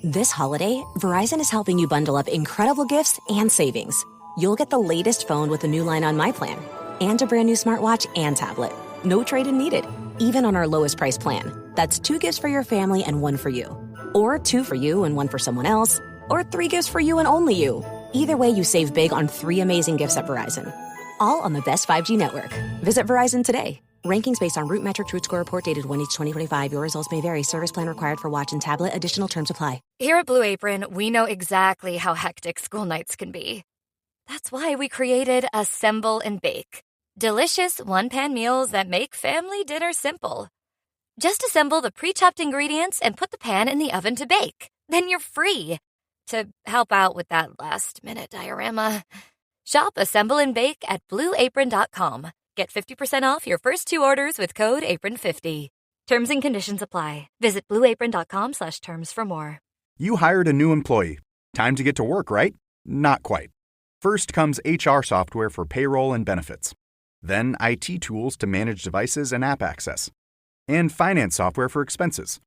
This holiday, Verizon is helping you bundle up incredible gifts and savings. You'll get the latest phone with a new line on My Plan and a brand new smartwatch and tablet. No trade-in needed, even on our lowest price plan. That's 2 gifts for your family and 1 for you. Or 2 for you and 1 for someone else. Or 3 gifts for you and only you. Either way, you save big on 3 amazing gifts at Verizon. All on the best 5G network. Visit Verizon today. Rankings based on Root Metric Root Score report dated 1/8/2025. Your results may vary. Service plan required for watch and tablet. Additional terms apply. Here at Blue Apron, we know exactly how hectic school nights can be. That's why we created Assemble and Bake. Delicious one-pan meals that make family dinner simple. Just assemble the pre-chopped ingredients and put the pan in the oven to bake. Then you're free to help out with that last-minute diorama. Shop Assemble and Bake at blueapron.com. Get 50% off your first 2 orders with code APRON50. Terms and conditions apply. Visit blueapron.com/terms for more. You hired a new employee. Time to get to work, right? Not quite. First comes HR software for payroll and benefits. Then IT tools to manage devices and app access. And finance software for expenses.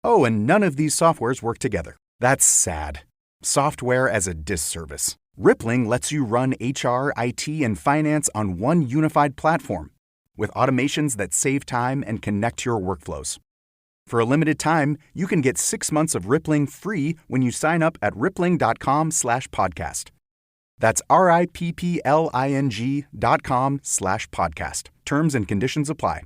Oh, and none of these softwares work together. That's sad. Software as a disservice. Rippling lets you run HR, IT, and finance on one unified platform with automations that save time and connect your workflows. For a limited time, you can get 6 months of Rippling free when you sign up at rippling.com/podcast. That's RIPPLING.com/podcast. Terms and conditions apply.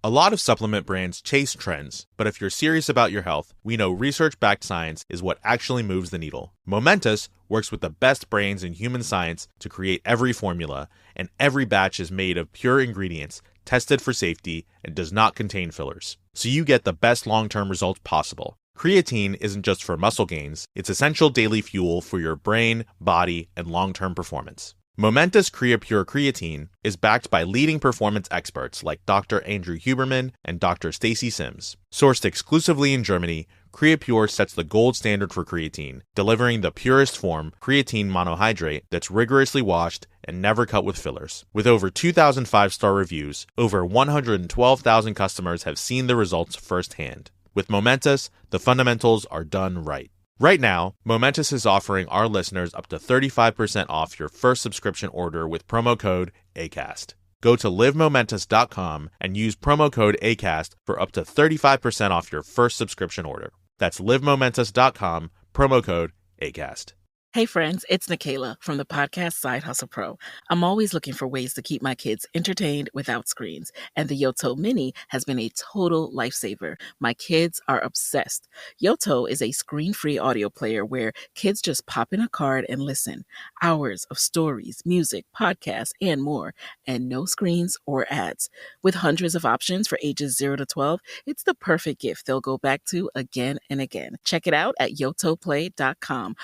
A lot of supplement brands chase trends, but if you're serious about your health, we know research-backed science is what actually moves the needle. Momentous works with the best brains in human science to create every formula, and every batch is made of pure ingredients, tested for safety, and does not contain fillers. So you get the best long-term results possible. Creatine isn't just for muscle gains, it's essential daily fuel for your brain, body, and long-term performance. Momentous CreaPure Creatine is backed by leading performance experts like Dr. Andrew Huberman and Dr. Stacy Sims. Sourced exclusively in Germany, CreaPure sets the gold standard for creatine, delivering the purest form, creatine monohydrate, that's rigorously washed and never cut with fillers. With over 2,000 5-star reviews, over 112,000 customers have seen the results firsthand. With Momentous, the fundamentals are done right. Right now, Momentous is offering our listeners up to 35% off your first subscription order with promo code ACAST. Go to livemomentous.com and use promo code ACAST for up to 35% off your first subscription order. That's livemomentous.com, promo code ACAST. Hey friends, it's Nikayla from the podcast Side Hustle Pro. I'm always looking for ways to keep my kids entertained without screens, and the Yoto Mini has been a total lifesaver. My kids are obsessed. Yoto is a screen-free audio player where kids just pop in a card and listen. Hours of stories, music, podcasts, and more, and no screens or ads. With hundreds of options for ages 0 to 12, it's the perfect gift they'll go back to again and again. Check it out at yotoplay.com.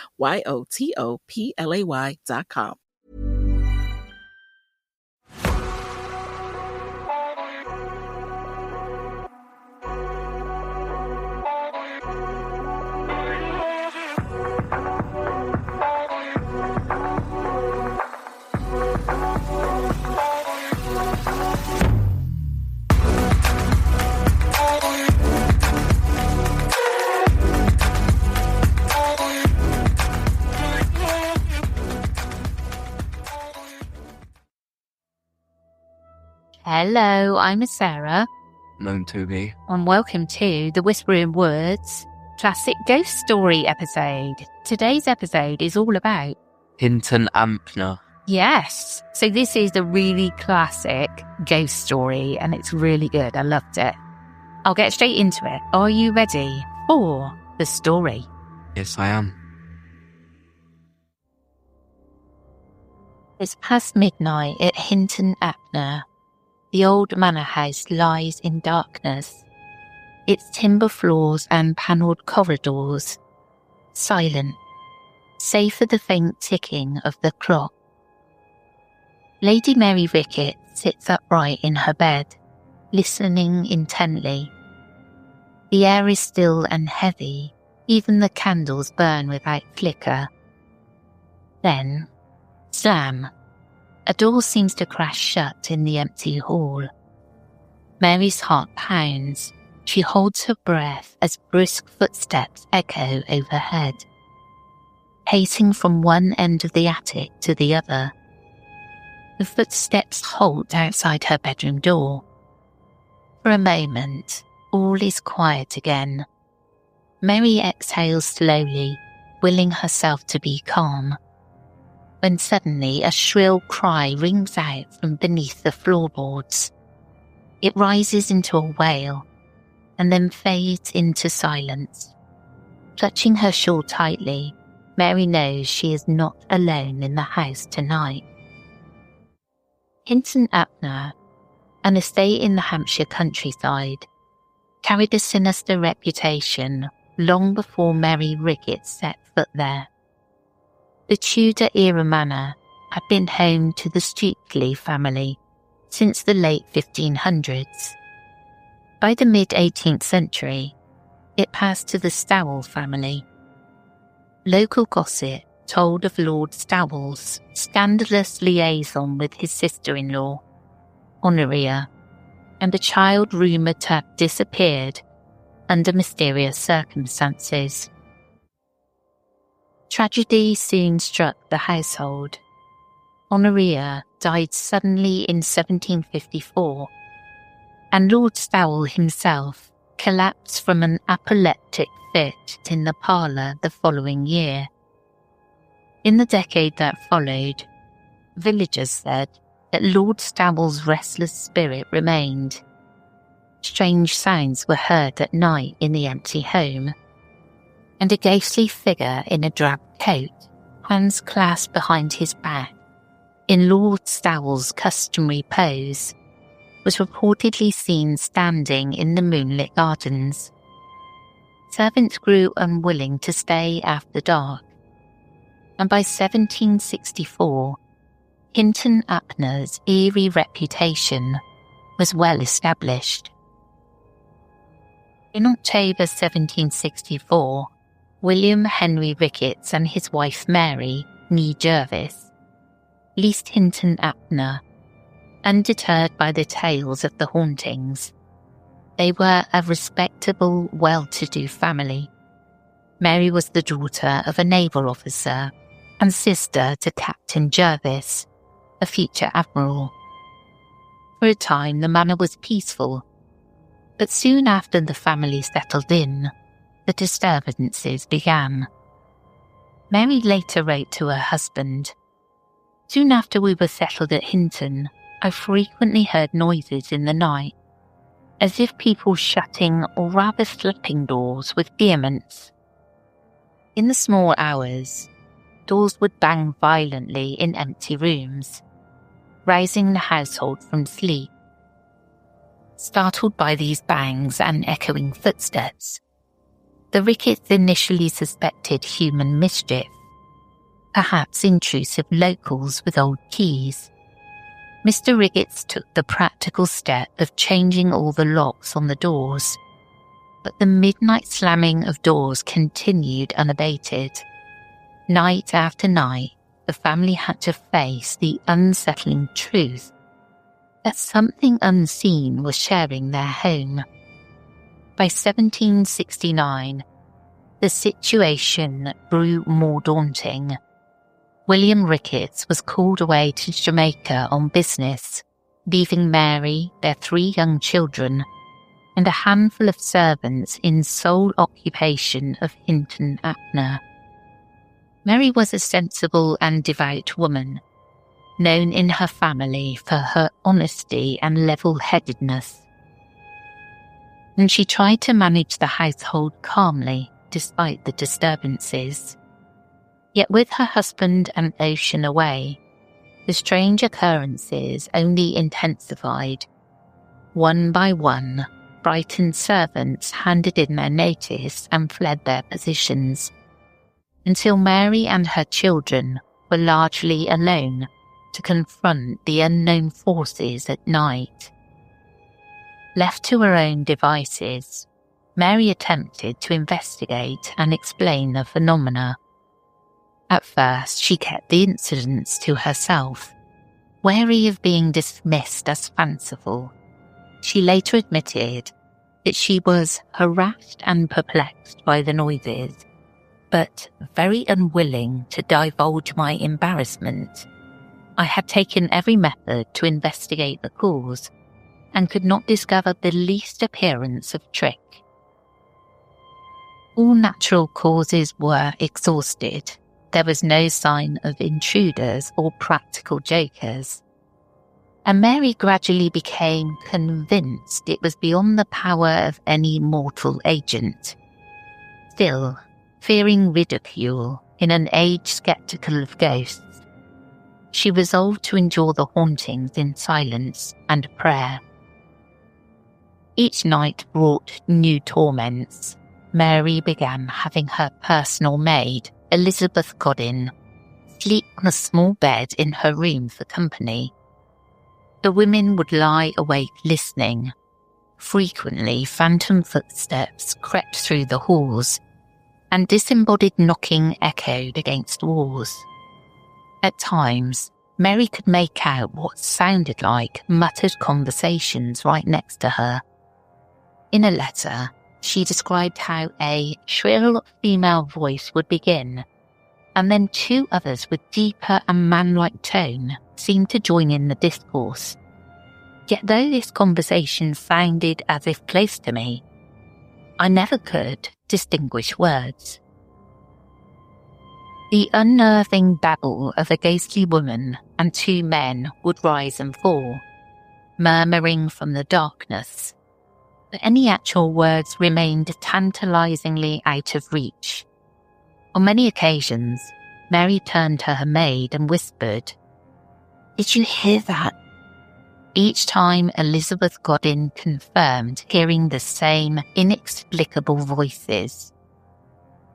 YOTOPLAY.com. Hello, I'm Sarah. Known to be. And welcome to the Whispering Woods classic ghost story episode. Today's episode is all about Hinton Ampner. Yes. So this is the really classic ghost story and it's really good. I loved it. I'll get straight into it. Are you ready for the story? Yes, I am. It's past midnight at Hinton, Ampner. The old manor house lies in darkness, its timber floors and panelled corridors silent, save for the faint ticking of the clock. Lady Mary Rickett sits upright in her bed, listening intently. The air is still and heavy, even the candles burn without flicker. Then, slam. A door seems to crash shut in the empty hall. Mary's heart pounds. She holds her breath as brisk footsteps echo overhead, pacing from one end of the attic to the other. The footsteps halt outside her bedroom door. For a moment, all is quiet again. Mary exhales slowly, willing herself to be calm, when suddenly a shrill cry rings out from beneath the floorboards. It rises into a wail, and then fades into silence. Clutching her shawl tightly, Mary knows she is not alone in the house tonight. Hinton Ampner, an estate in the Hampshire countryside, carried a sinister reputation long before Mary Ricketts set foot there. The Tudor-era manor had been home to the Stukely family since the late 1500s. By the mid-18th century, it passed to the Stowell family. Local gossip told of Lord Stowell's scandalous liaison with his sister-in-law, Honoria, and a child rumoured to have disappeared under mysterious circumstances. Tragedy soon struck the household. Honoria died suddenly in 1754, and Lord Stowell himself collapsed from an apoplectic fit in the parlour the following year. In the decade that followed, villagers said that Lord Stowell's restless spirit remained. Strange sounds were heard at night in the empty home, and a ghostly figure in a drab coat, hands clasped behind his back, in Lord Stowell's customary pose, was reportedly seen standing in the moonlit gardens. Servants grew unwilling to stay after dark, and by 1764, Hinton Ampner's eerie reputation was well established. In October 1764, William Henry Ricketts and his wife Mary, née Jervis, leased Hinton Ampner. Undeterred by the tales of the hauntings, they were a respectable, well-to-do family. Mary was the daughter of a naval officer and sister to Captain Jervis, a future admiral. For a time, the manor was peaceful, but soon after the family settled in, the disturbances began. Mary later wrote to her husband, "Soon after we were settled at Hinton, I frequently heard noises in the night, as if people shutting or rather slapping doors with vehemence. In the small hours, doors would bang violently in empty rooms, rousing the household from sleep. Startled by these bangs and echoing footsteps, the Ricketts initially suspected human mischief, perhaps intrusive locals with old keys. Mr. Ricketts took the practical step of changing all the locks on the doors, but the midnight slamming of doors continued unabated. Night after night, the family had to face the unsettling truth that something unseen was sharing their home. By 1769, the situation grew more daunting. William Ricketts was called away to Jamaica on business, leaving Mary, their 3 young children, and a handful of servants in sole occupation of Hinton Ampner. Mary was a sensible and devout woman, known in her family for her honesty and level-headedness. And she tried to manage the household calmly despite the disturbances. Yet with her husband and Ocean away, the strange occurrences only intensified. One by one, frightened servants handed in their notice and fled their positions, until Mary and her children were largely alone to confront the unknown forces at night. Left to her own devices, Mary attempted to investigate and explain the phenomena. At first, she kept the incidents to herself, wary of being dismissed as fanciful. She later admitted that she was harassed and perplexed by the noises, but very unwilling to divulge my embarrassment. I had taken every method to investigate the cause and could not discover the least appearance of trick. All natural causes were exhausted. There was no sign of intruders or practical jokers. And Mary gradually became convinced it was beyond the power of any mortal agent. Still, fearing ridicule in an age sceptical of ghosts, she resolved to endure the hauntings in silence and prayer. Each night brought new torments. Mary began having her personal maid, Elizabeth Godin, sleep on a small bed in her room for company. The women would lie awake listening. Frequently, phantom footsteps crept through the halls, and disembodied knocking echoed against walls. At times, Mary could make out what sounded like muttered conversations right next to her. In a letter, she described how a shrill female voice would begin, and then two others with deeper and man-like tone seemed to join in the discourse. Yet though this conversation sounded as if close to me, I never could distinguish words. The unnerving babble of a ghostly woman and two men would rise and fall, murmuring from the darkness, but any actual words remained tantalizingly out of reach. On many occasions, Mary turned to her maid and whispered, "Did you hear that?" Each time Elizabeth Godin confirmed hearing the same inexplicable voices.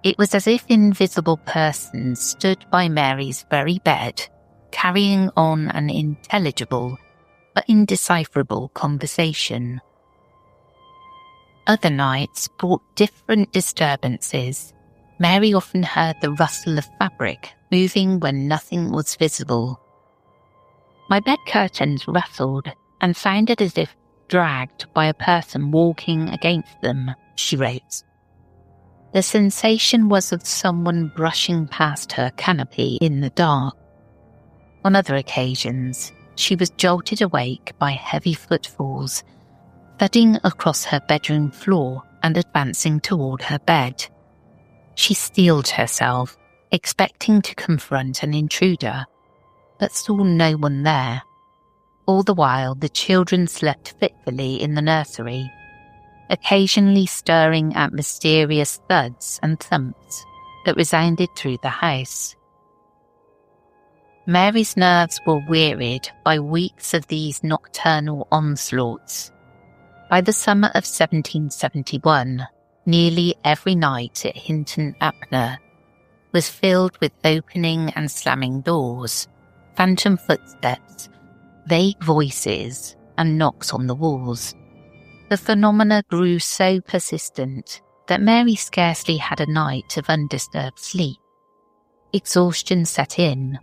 It was as if invisible persons stood by Mary's very bed, carrying on an intelligible but indecipherable conversation. Other nights brought different disturbances. Mary often heard the rustle of fabric moving when nothing was visible. My bed curtains rustled and sounded as if dragged by a person walking against them, she wrote. The sensation was of someone brushing past her canopy in the dark. On other occasions, she was jolted awake by heavy footfalls, thudding across her bedroom floor and advancing toward her bed. She steeled herself, expecting to confront an intruder, but saw no one there. All the while, the children slept fitfully in the nursery, occasionally stirring at mysterious thuds and thumps that resounded through the house. Mary's nerves were wearied by weeks of these nocturnal onslaughts. By the summer of 1771, nearly every night at Hinton, Ampner, was filled with opening and slamming doors, phantom footsteps, vague voices, and knocks on the walls. The phenomena grew so persistent that Mary scarcely had a night of undisturbed sleep. Exhaustion set in.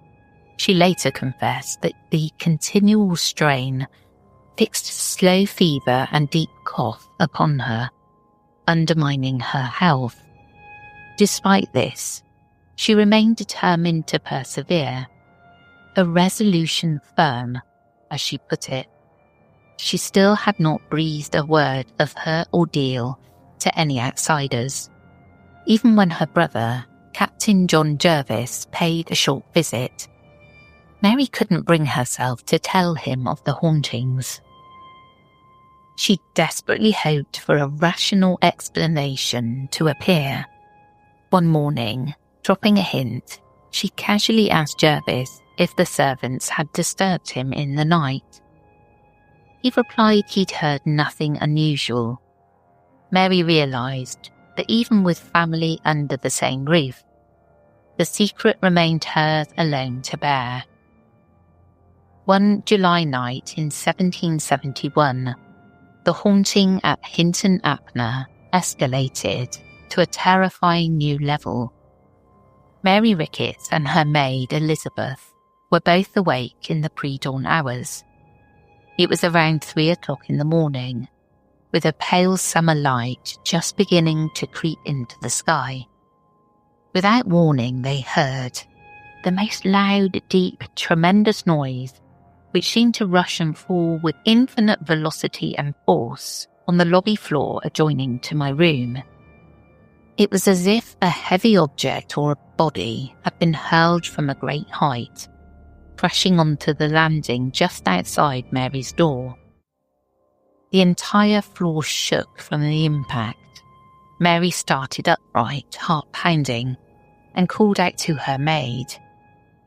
She later confessed that the continual strain fixed slow fever and deep cough upon her, undermining her health. Despite this, she remained determined to persevere, a resolution firm, as she put it. She still had not breathed a word of her ordeal to any outsiders. Even when her brother, Captain John Jervis, paid a short visit, Mary couldn't bring herself to tell him of the hauntings. She desperately hoped for a rational explanation to appear. One morning, dropping a hint, she casually asked Jervis if the servants had disturbed him in the night. He replied he'd heard nothing unusual. Mary realised that even with family under the same roof, the secret remained hers alone to bear. One July night in 1771, the haunting at Hinton Ampner escalated to a terrifying new level. Mary Ricketts and her maid Elizabeth were both awake in the pre-dawn hours. It was around 3 o'clock in the morning, with a pale summer light just beginning to creep into the sky. Without warning, they heard the most loud, deep, tremendous noise, which seemed to rush and fall with infinite velocity and force on the lobby floor adjoining to my room. It was as if a heavy object or a body had been hurled from a great height, crashing onto the landing just outside Mary's door. The entire floor shook from the impact. Mary started upright, heart pounding, and called out to her maid,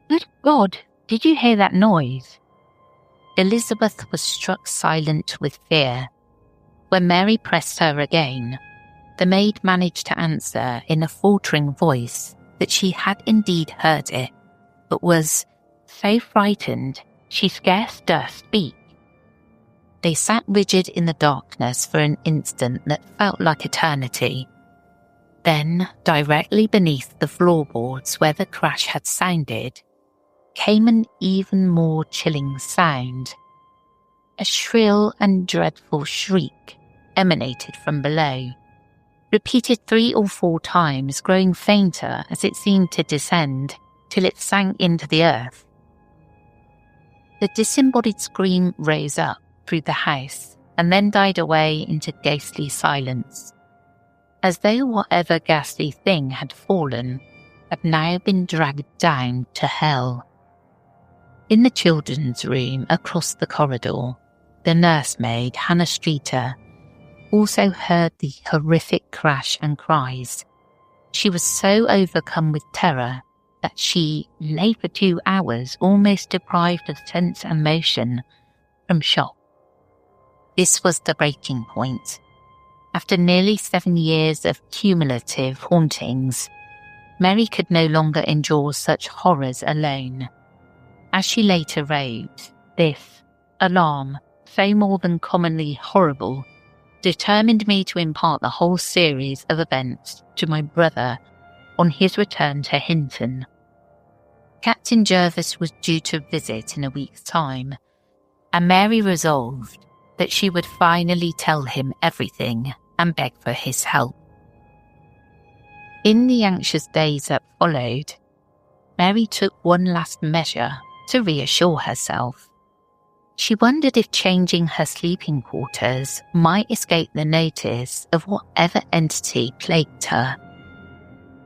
"Good God, did you hear that noise?" Elizabeth was struck silent with fear. When Mary pressed her again, the maid managed to answer in a faltering voice that she had indeed heard it, but was so frightened she scarce durst speak. They sat rigid in the darkness for an instant that felt like eternity. Then, directly beneath the floorboards where the crash had sounded, came an even more chilling sound. A shrill and dreadful shriek emanated from below, repeated 3 or 4 times, growing fainter as it seemed to descend, till it sank into the earth. The disembodied scream rose up through the house and then died away into ghostly silence, as though whatever ghastly thing had fallen had now been dragged down to hell. In the children's room across the corridor, the nursemaid, Hannah Streeter, also heard the horrific crash and cries. She was so overcome with terror that she lay for 2 hours almost deprived of sense and motion from shock. This was the breaking point. After nearly 7 years of cumulative hauntings, Mary could no longer endure such horrors alone. As she later wrote, this alarm, so more than commonly horrible, determined me to impart the whole series of events to my brother on his return to Hinton. Captain Jervis was due to visit in a week's time, and Mary resolved that she would finally tell him everything and beg for his help. In the anxious days that followed, Mary took one last measure to reassure herself. She wondered if changing her sleeping quarters might escape the notice of whatever entity plagued her.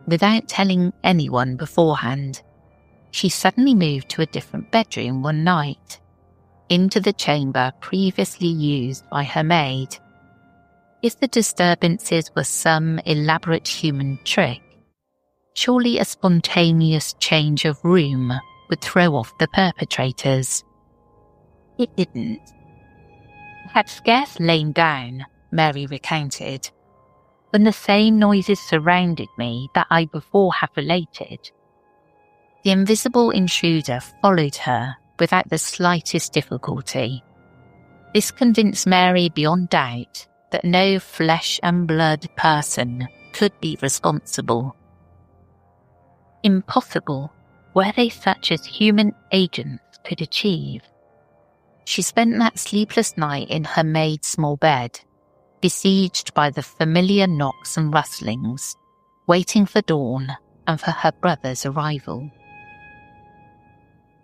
Without telling anyone beforehand, she suddenly moved to a different bedroom one night, into the chamber previously used by her maid. If the disturbances were some elaborate human trick, surely a spontaneous change of room would throw off the perpetrators. It didn't. I had scarce lain down, Mary recounted, when the same noises surrounded me that I before have related. The invisible intruder followed her without the slightest difficulty. This convinced Mary beyond doubt that no flesh and blood person could be responsible. Impossible were they such as human agents could achieve. She spent that sleepless night in her maid's small bed, besieged by the familiar knocks and rustlings, waiting for dawn and for her brother's arrival.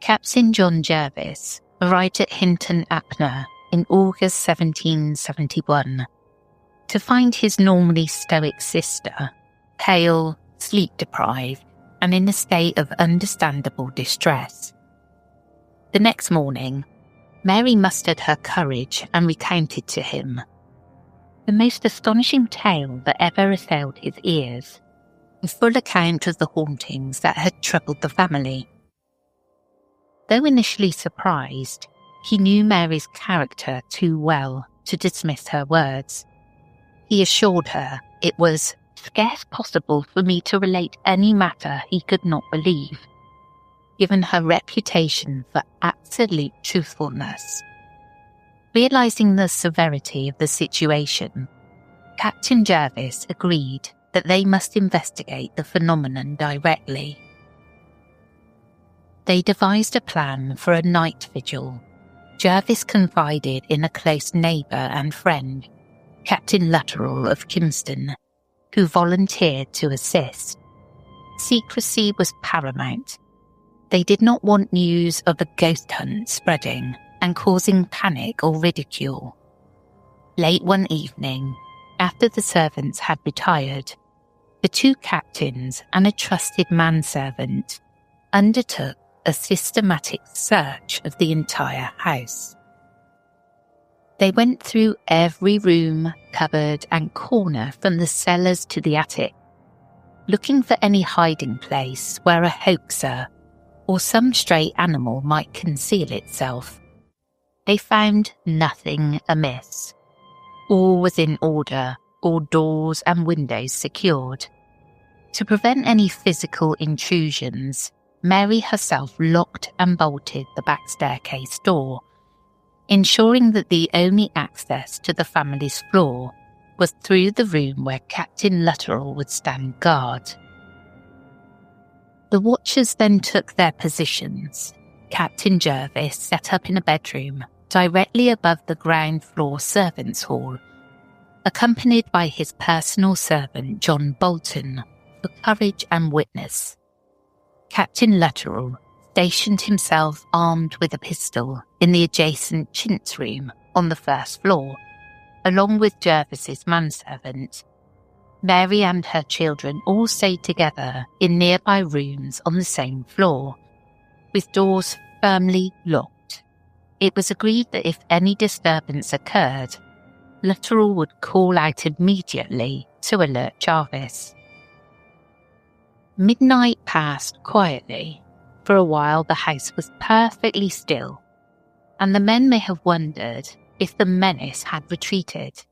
Captain John Jervis arrived at Hinton, Ampner in August 1771 to find his normally stoic sister, pale, sleep-deprived, and in a state of understandable distress. The next morning, Mary mustered her courage and recounted to him the most astonishing tale that ever assailed his ears, a full account of the hauntings that had troubled the family. Though initially surprised, he knew Mary's character too well to dismiss her words. He assured her it was scarce possible for me to relate any matter he could not believe, given her reputation for absolute truthfulness. Realizing the severity of the situation, Captain Jervis agreed that they must investigate the phenomenon directly. They devised a plan for a night vigil Jervis confided in a close neighbour and friend, Captain Luttrell of Kingston, who volunteered to assist. Secrecy was paramount. They did not want news of a ghost hunt spreading and causing panic or ridicule. Late one evening, after the servants had retired, the two captains and a trusted manservant undertook a systematic search of the entire house. They went through every room, cupboard and corner from the cellars to the attic, looking for any hiding place where a hoaxer or some stray animal might conceal itself. They found nothing amiss. All was in order, all doors and windows secured. To prevent any physical intrusions, Mary herself locked and bolted the back staircase door, ensuring that the only access to the family's floor was through the room where Captain Luttrell would stand guard. The watchers then took their positions. Captain Jervis set up in a bedroom directly above the ground floor servants' hall, accompanied by his personal servant John Bolton for courage and witness. Captain Luttrell stationed himself armed with a pistol in the adjacent chintz room on the first floor, along with Jervis's manservant. Mary and her children all stayed together in nearby rooms on the same floor, with doors firmly locked. It was agreed that if any disturbance occurred, Luttrell would call out immediately to alert Jarvis. Midnight passed quietly. For a while the house was perfectly still, and the men may have wondered if the menace had retreated.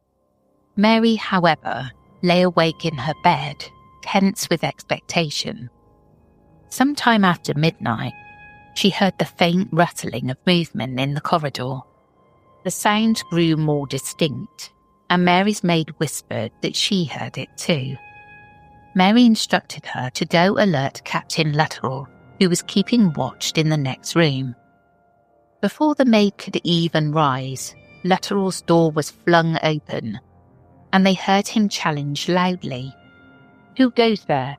Mary, however, lay awake in her bed, tense with expectation. Sometime after midnight, she heard the faint rattling of movement in the corridor. The sound grew more distinct, and Mary's maid whispered that she heard it too. Mary instructed her to go alert Captain Luttrell, who was keeping watch in the next room. Before the maid could even rise, Luttrell's door was flung open, and they heard him challenge loudly, "Who goes there?"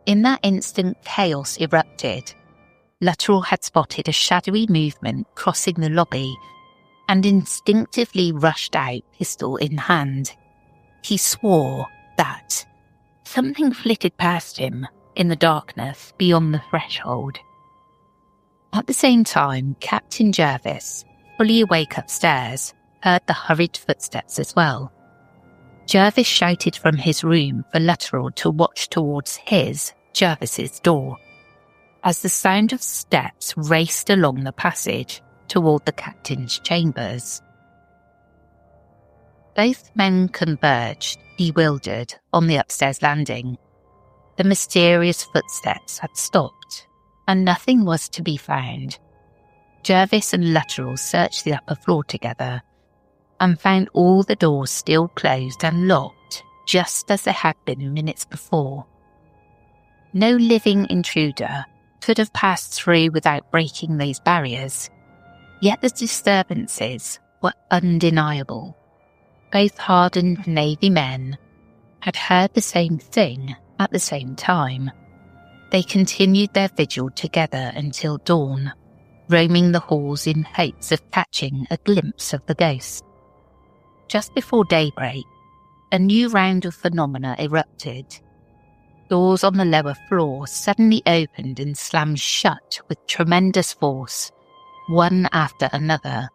In that instant, chaos erupted. Luttrell had spotted a shadowy movement crossing the lobby and instinctively rushed out, pistol in hand. He swore that something flitted past him in the darkness beyond the threshold. At the same time, Captain Jervis, fully awake upstairs, heard the hurried footsteps as well. Jervis shouted from his room for Luttrell to watch towards Jervis's door, as the sound of steps raced along the passage toward the captain's chambers. Both men converged, bewildered, on the upstairs landing. The mysterious footsteps had stopped, and nothing was to be found. Jervis and Luttrell searched the upper floor together, and found all the doors still closed and locked, just as they had been minutes before. No living intruder could have passed through without breaking these barriers, yet the disturbances were undeniable. Both hardened Navy men had heard the same thing at the same time. They continued their vigil together until dawn, roaming the halls in hopes of catching a glimpse of the ghost. Just before daybreak, a new round of phenomena erupted. Doors on the lower floor suddenly opened and slammed shut with tremendous force, one after another,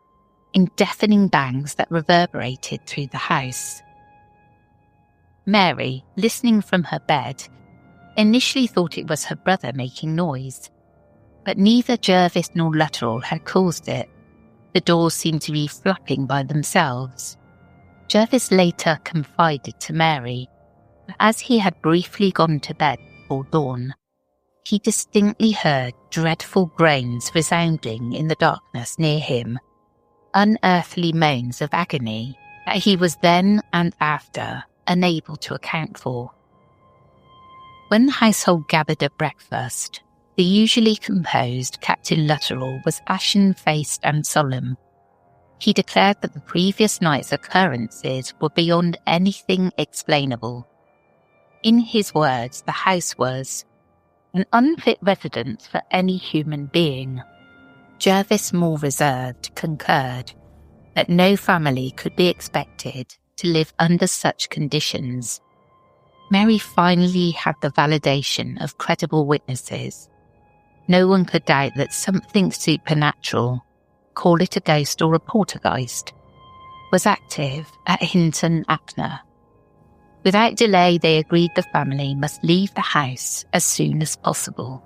in deafening bangs that reverberated through the house. Mary, listening from her bed, initially thought it was her brother making noise, but neither Jervis nor Luttrell had caused it. The doors seemed to be flapping by themselves. Jervis later confided to Mary that as he had briefly gone to bed before dawn, he distinctly heard dreadful groans resounding in the darkness near him, unearthly moans of agony that he was then and after unable to account for. When the household gathered at breakfast, The usually composed Captain Luttrell was ashen-faced and solemn. He declared that the previous night's occurrences were beyond anything explainable. In his words, the house was an unfit residence for any human being. Jervis, more reserved, concurred that no family could be expected to live under such conditions. Mary finally had the validation of credible witnesses. No one could doubt that something supernatural, call it a ghost or a poltergeist, was active at Hinton, Ampner. Without delay, they agreed the family must leave the house as soon as possible.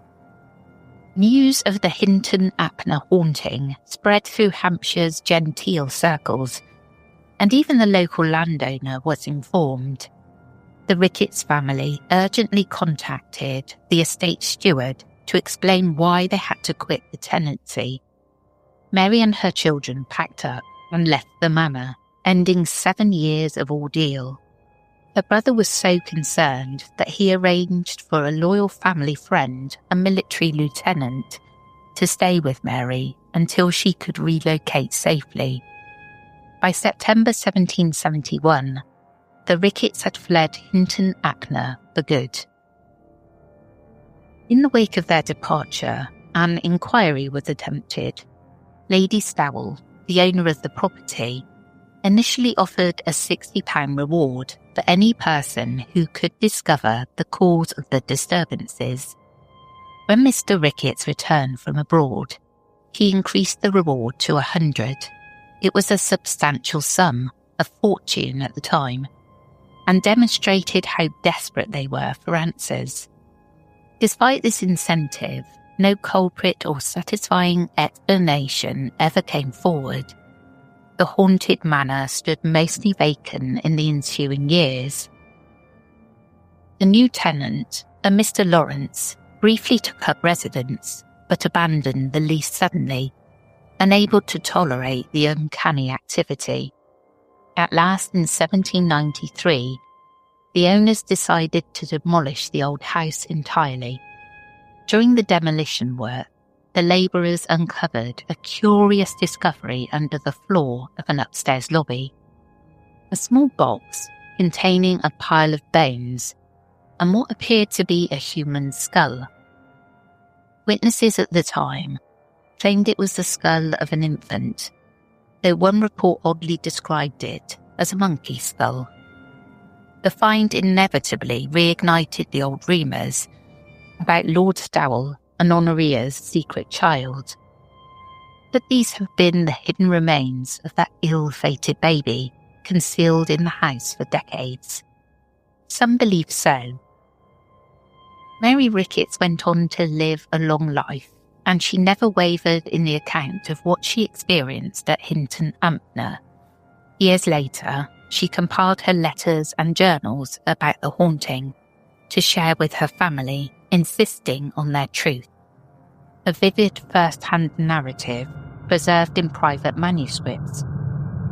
News of the Hinton Ampner haunting spread through Hampshire's genteel circles, and even the local landowner was informed. The Ricketts family urgently contacted the estate steward to explain why they had to quit the tenancy. Mary and her children packed up and left the manor, ending 7 years of ordeal. Her brother was so concerned that he arranged for a loyal family friend, a military lieutenant, to stay with Mary until she could relocate safely. By September 1771, the Ricketts had fled Hinton Ampner for good. In the wake of their departure, an inquiry was attempted. Lady Stowell, the owner of the property, initially offered a £60 reward for any person who could discover the cause of the disturbances. When Mr. Ricketts returned from abroad, he increased the reward to 100. It was a substantial sum, a fortune at the time, and demonstrated how desperate they were for answers. Despite this incentive, no culprit or satisfying explanation ever came forward. The haunted manor stood mostly vacant in the ensuing years. The new tenant, a Mr. Lawrence, briefly took up residence, but abandoned the lease suddenly, unable to tolerate the uncanny activity. At last, in 1793, the owners decided to demolish the old house entirely. During the demolition work, the labourers uncovered a curious discovery under the floor of an upstairs lobby. A small box containing a pile of bones and what appeared to be a human skull. Witnesses at the time claimed it was the skull of an infant, though one report oddly described it as a monkey skull. The find inevitably reignited the old rumours about Lord Stowell and Honoria's secret child. But these have been the hidden remains of that ill-fated baby concealed in the house for decades. Some believe so. Mary Ricketts went on to live a long life, and she never wavered in the account of what she experienced at Hinton Ampner. Years later, she compiled her letters and journals about the haunting to share with her family, insisting on their truth. A vivid first-hand narrative, preserved in private manuscripts,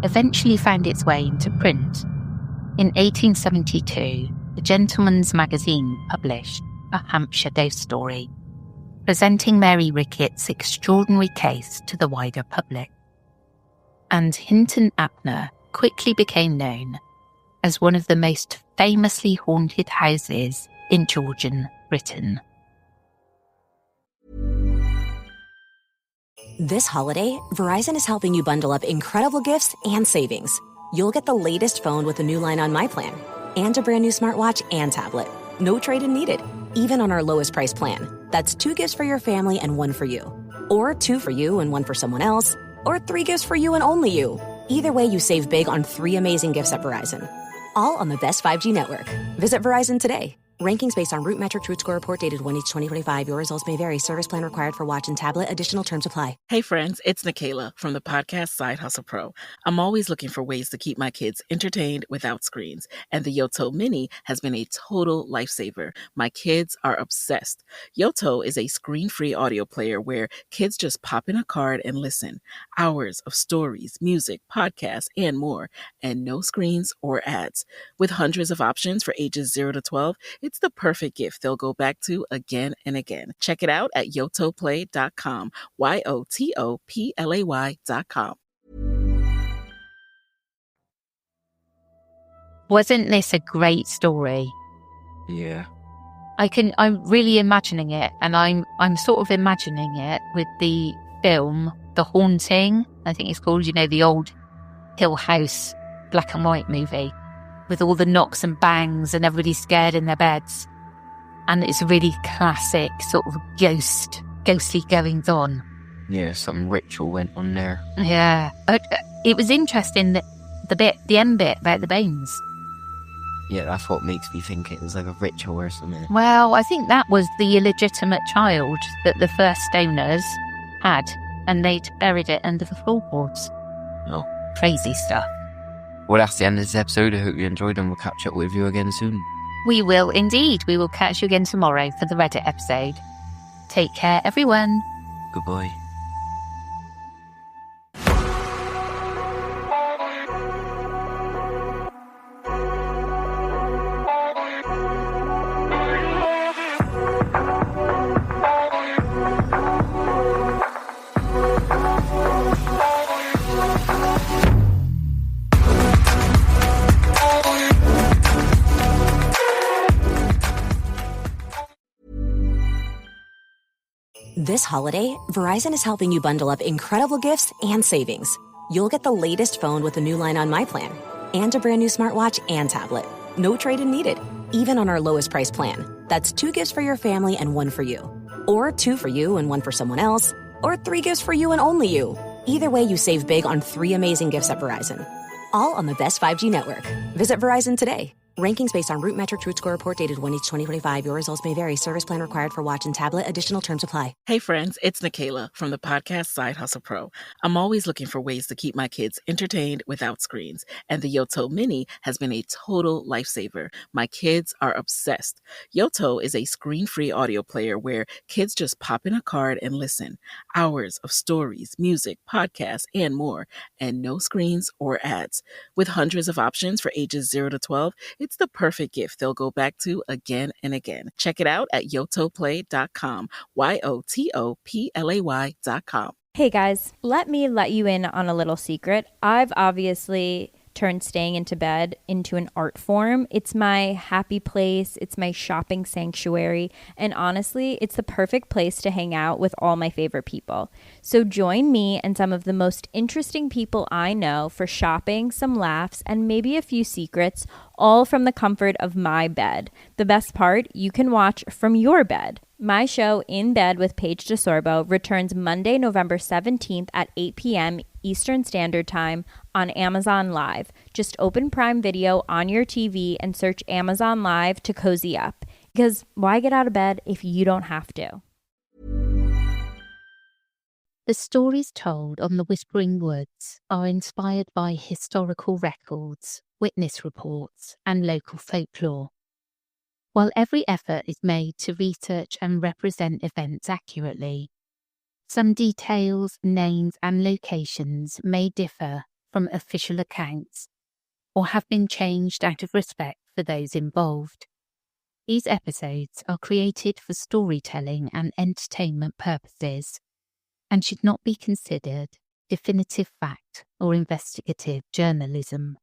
eventually found its way into print. In 1872, the Gentleman's Magazine published a Hampshire ghost story, presenting Mary Ricketts' extraordinary case to the wider public. And Hinton Ampner quickly became known as one of the most famously haunted houses in Georgian Britain. This holiday, Verizon is helping you bundle up incredible gifts and savings. You'll get the latest phone with a new line on My Plan, and a brand new smartwatch and tablet. No trade-in needed, even on our lowest price plan. That's 2 gifts for your family and 1 for you. Or 2 for you and 1 for someone else. Or 3 gifts for you and only you. Either way, you save big on 3 amazing gifts at Verizon. All on the best 5G network. Visit Verizon today. Rankings based on Root Metric Root Score report dated 1/8/2025. Your results may vary. Service plan required for watch and tablet. Additional terms apply. Hey friends, it's Nikayla from the podcast Side Hustle Pro. I'm always looking for ways to keep my kids entertained without screens, and the Yoto Mini has been a total lifesaver. My kids are obsessed. Yoto is a screen-free audio player where kids just pop in a card and listen. Hours of stories, music, podcasts, and more, and no screens or ads. With hundreds of options for ages 0 to 12, it's It's the perfect gift they'll go back to again and again. Check it out at yotoplay.com, YOTOPLAY.com. Wasn't this a great story? Yeah. I'm really imagining it, and I'm sort of imagining it with the film The Haunting, I think it's called, the old Hill House black and white movie with all the knocks and bangs and everybody scared in their beds. And it's a really classic sort of ghostly goings on. Yeah, some ritual went on there. Yeah. It was interesting that the end bit about the bones. Yeah, that's what makes me think it was like a ritual or something. Well, I think that was the illegitimate child that the first owners had, and they'd buried it under the floorboards. Oh. Crazy stuff. Well, that's the end of this episode. I hope you enjoyed, and we'll catch up with you again soon. We will indeed. We will catch you again tomorrow for the Reddit episode. Take care, everyone. Goodbye. This holiday, Verizon is helping you bundle up incredible gifts and savings. You'll get the latest phone with the new line on My Plan and a brand new smartwatch and tablet. No trade-in needed, even on our lowest price plan. That's 2 gifts for your family and 1 for you. Or 2 for you and 1 for someone else. Or 3 gifts for you and only you. Either way, you save big on 3 amazing gifts at Verizon. All on the best 5G network. Visit Verizon today. Rankings based on Root Metric Root Score report dated 1/8/2025. Your results may vary. Service plan required for watch and tablet. Additional terms apply. Hey friends, it's Nikayla from the podcast Side Hustle Pro. I'm always looking for ways to keep my kids entertained without screens, and the Yoto Mini has been a total lifesaver. My kids are obsessed. Yoto is a screen-free audio player where kids just pop in a card and listen. Hours of stories, music, podcasts, and more, and no screens or ads. With hundreds of options for ages 0 to 12, it's the perfect gift they'll go back to again and again. Check it out at yotoplay.com, YOTOPLAY.com. Hey guys, let me let you in on a little secret. I've obviously turned staying into bed into an art form. It's my happy place. It's my shopping sanctuary. And honestly, it's the perfect place to hang out with all my favorite people. So join me and some of the most interesting people I know for shopping, some laughs, and maybe a few secrets, all from the comfort of my bed. The best part, you can watch from your bed. My show, In Bed with Paige DeSorbo, returns Monday, November 17th at 8 p.m. Eastern Standard Time on Amazon Live. Just open Prime Video on your TV and search Amazon Live to cozy up. Because why get out of bed if you don't have to? The stories told on the Whispering Woods are inspired by historical records, witness reports, and local folklore. While every effort is made to research and represent events accurately, some details, names, and locations may differ from official accounts or have been changed out of respect for those involved. These episodes are created for storytelling and entertainment purposes and should not be considered definitive fact or investigative journalism.